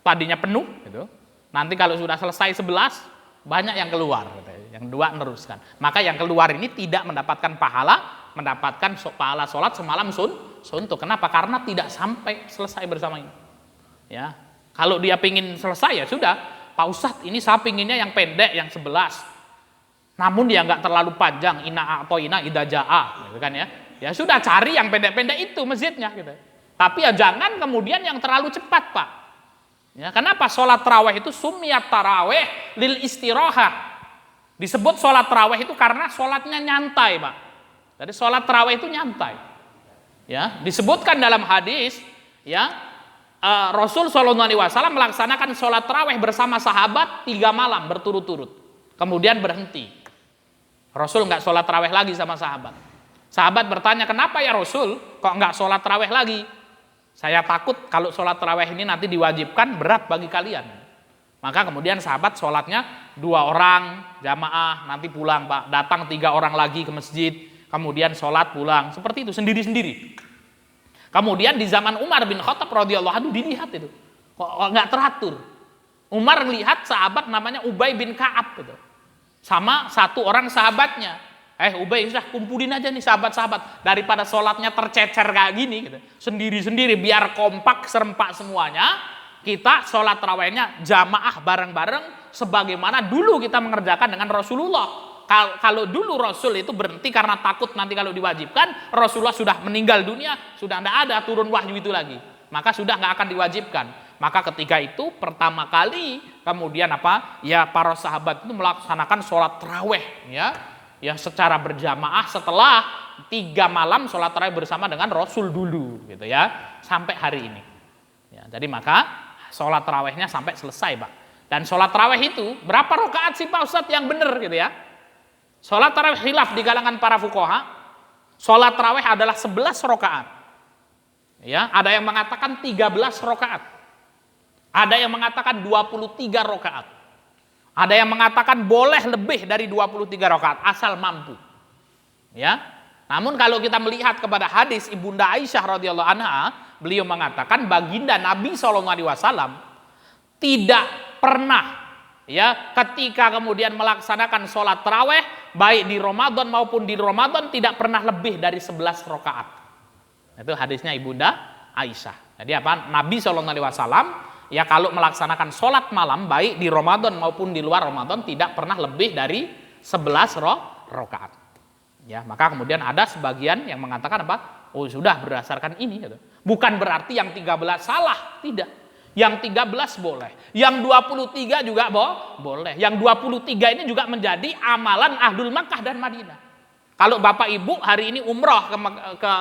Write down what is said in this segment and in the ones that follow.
tadinya penuh gitu. Nanti kalau sudah selesai 11 banyak yang keluar gitu. Yang 2 meneruskan. Maka yang keluar ini tidak mendapatkan pahala, mendapatkan pahala sholat semalam suntuk. Kenapa? Karena tidak sampai selesai bersama ini. Ya, kalau dia pingin selesai ya sudah, Pak Ustadz ini saya pinginnya yang pendek, yang 11. Namun dia nggak terlalu panjang, ina atau ina idaja'a, gitu kan ya. Ya sudah cari yang pendek-pendek itu masjidnya gitu. Tapi ya jangan kemudian yang terlalu cepat, Pak. Ya, kenapa sholat taraweh itu sumiyat taraweh lil istirahat? Disebut sholat taraweh itu karena sholatnya nyantai, Pak. Jadi sholat taraweh itu nyantai. Ya, disebutkan dalam hadis, ya, Rasul SAW melaksanakan sholat taraweh bersama sahabat 3 malam berturut-turut. Kemudian berhenti. Rasul nggak sholat taraweh lagi sama sahabat. Sahabat bertanya, kenapa ya Rasul kok nggak sholat taraweh lagi? Saya takut kalau sholat taraweh ini nanti diwajibkan berat bagi kalian. Maka kemudian sahabat sholatnya 2 orang jamaah, nanti pulang Pak. Datang 3 orang lagi ke masjid, kemudian sholat pulang. Seperti itu, sendiri-sendiri. Kemudian di zaman Umar bin Khattab radhiyallahu anhu dilihat itu. Kok nggak teratur. Umar lihat sahabat namanya Ubay bin Ka'ab gitu. Sama 1 orang sahabatnya. Ubay, sudah kumpulin aja nih sahabat-sahabat. Daripada sholatnya tercecer kayak gini gitu. Sendiri-sendiri biar kompak serempak semuanya. Kita sholat tarawihnya jamaah bareng-bareng. Sebagaimana dulu kita mengerjakan dengan Rasulullah. Kalau dulu Rasul itu berhenti karena takut nanti kalau diwajibkan. Rasulullah sudah meninggal dunia. Sudah tidak ada turun wahyu itu lagi. Maka sudah nggak akan diwajibkan. Maka ketika itu pertama kali kemudian apa? Ya para sahabat itu melaksanakan sholat tarawih ya secara berjamaah setelah 3 malam sholat tarawih bersama dengan Rasul dulu gitu ya sampai hari ini. Ya, jadi maka sholat tarawihnya sampai selesai, Pak. Dan sholat tarawih itu berapa rakaat sih Pak Ustadz yang benar gitu ya? Sholat tarawih khilaf di kalangan para fuqaha. Sholat tarawih adalah 11 rakaat. Ya, ada yang mengatakan 13 rakaat. Ada yang mengatakan 23 rakaat. Ada yang mengatakan boleh lebih dari 23 rakaat asal mampu. Ya. Namun kalau kita melihat kepada hadis Ibunda Aisyah radhiyallahu anha, beliau mengatakan baginda Nabi SAW tidak pernah ya ketika kemudian melaksanakan sholat taraweh baik di Ramadan maupun di Ramadan tidak pernah lebih dari 11 rakaat. Itu hadisnya Ibunda Aisyah. Jadi apa? Nabi SAW ya kalau melaksanakan sholat malam baik di Ramadan maupun di luar Ramadan tidak pernah lebih dari 11 rakaat. Ya, maka kemudian ada sebagian yang mengatakan apa? Oh sudah berdasarkan ini gitu. Bukan berarti yang 13 salah, tidak. Yang 13 boleh. Yang 23 juga boleh. Yang 23 ini juga menjadi amalan Ahlul Makkah dan Madinah. Kalau Bapak Ibu hari ini umroh ke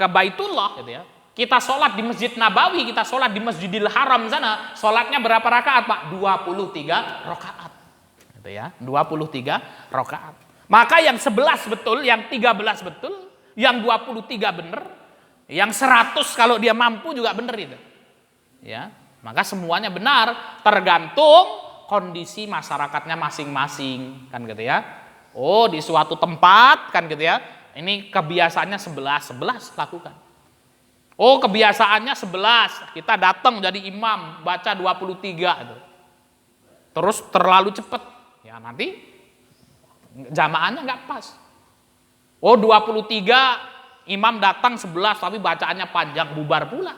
Baitullah gitu ya. Kita sholat di Masjid Nabawi, kita sholat di Masjidil Haram sana, sholatnya berapa rakaat Pak? 23 rakaat. Gitu ya, 23 rakaat. Maka yang 11 betul, yang 13 betul, yang 23 benar, yang 100 kalau dia mampu juga benar itu. Ya, maka semuanya benar, tergantung kondisi masyarakatnya masing-masing, kan gitu ya. Oh, di suatu tempat kan gitu ya. Ini kebiasaannya 11 lakukan. Oh kebiasaannya 11, kita datang jadi imam baca 23 itu. Terus terlalu cepat, ya nanti jamaahnya nggak pas. Oh 23 imam datang 11 tapi bacaannya panjang bubar pula,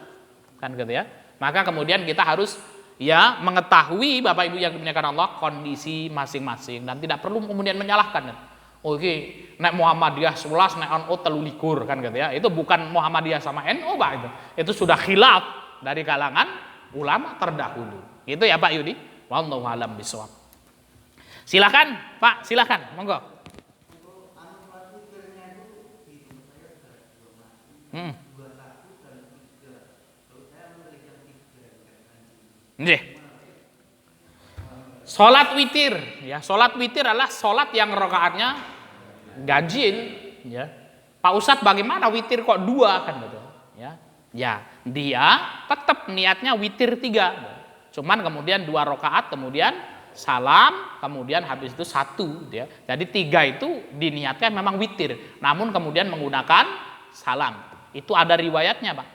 kan gitu ya. Maka kemudian kita harus ya mengetahui Bapak Ibu yang dimuliakan Allah kondisi masing-masing dan tidak perlu kemudian menyalahkan. Oke, nek Muhammadiyah 11, nek NU 13 kan gitu ya. Itu bukan Muhammadiyah sama NU Pak itu. Itu sudah khilaf dari kalangan ulama terdahulu. Itu ya Pak Yudi. Wallahu a'lam bishawab. Silakan Pak, silakan. Monggo. Nggih. Salat witir, ya. Salat witir adalah salat yang rakaatnya ganjil, ya. Pak Ustadz bagaimana witir kok 2 kan gitu, ya. Ya, dia tetap niatnya witir 3. Cuman kemudian 2 rakaat, kemudian salam, kemudian habis itu 1, ya. Jadi 3 itu diniatkan memang witir, namun kemudian menggunakan salam. Itu ada riwayatnya, Pak.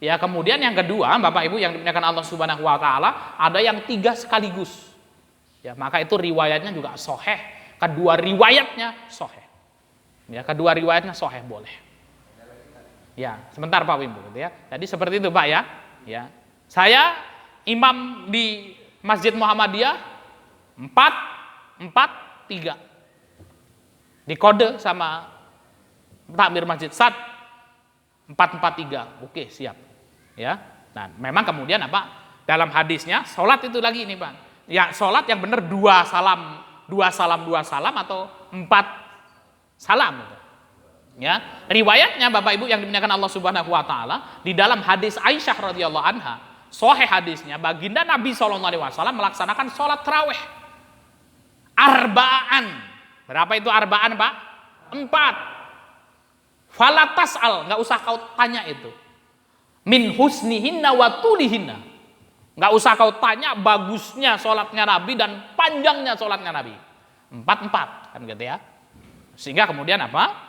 Ya, kemudian yang kedua, Bapak Ibu yang dimuliakan Allah Subhanahu wa taala, ada yang 3 sekaligus. Ya, maka itu riwayatnya juga sahih. Kedua riwayatnya sahih. Ya, kedua riwayatnya sahih boleh. Ya, sebentar Pak Ibu gitu ya. Jadi seperti itu Pak ya. Ya. Saya imam di Masjid Muhammadiyah 4-4-3. Dikode sama takmir masjid 4-4-3. Oke, siap. Ya. Nah, memang kemudian apa? Dalam hadisnya salat itu lagi ini, Pak. Ya, salat yang benar 2 salam, 2 salam, 2 salam atau 4 salam gitu. Ya, riwayatnya Bapak Ibu yang dimuliakan Allah Subhanahu wa taala, di dalam hadis Aisyah radhiyallahu anha, sahih hadisnya, baginda Nabi SAW melaksanakan salat tarawih arba'an. Berapa itu arba'an, Pak? 4. Fala tas'al, enggak usah kau tanya itu. Min husnihinna wa tulihinna. Enggak usah kau tanya bagusnya salatnya Nabi dan panjangnya salatnya Nabi. 4-4 kan gitu ya. Sehingga kemudian apa?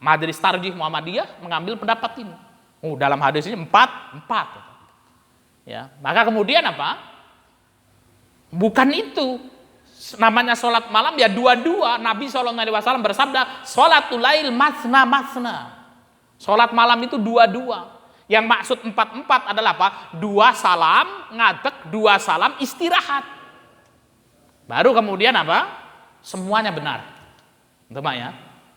Majelis Tarjih Muhammadiyah mengambil pendapat ini. Oh, dalam hadis ini 4-4. Ya, maka kemudian apa? Bukan itu. Namanya sholat malam ya 2-2. Nabi SAW bersabda, sholatul lail masna-masna. Sholat malam itu 2-2. Yang maksud 4-4 adalah apa? 2 salam ngadeg, 2 salam istirahat. Baru kemudian apa? Semuanya benar. Itu Pak ya.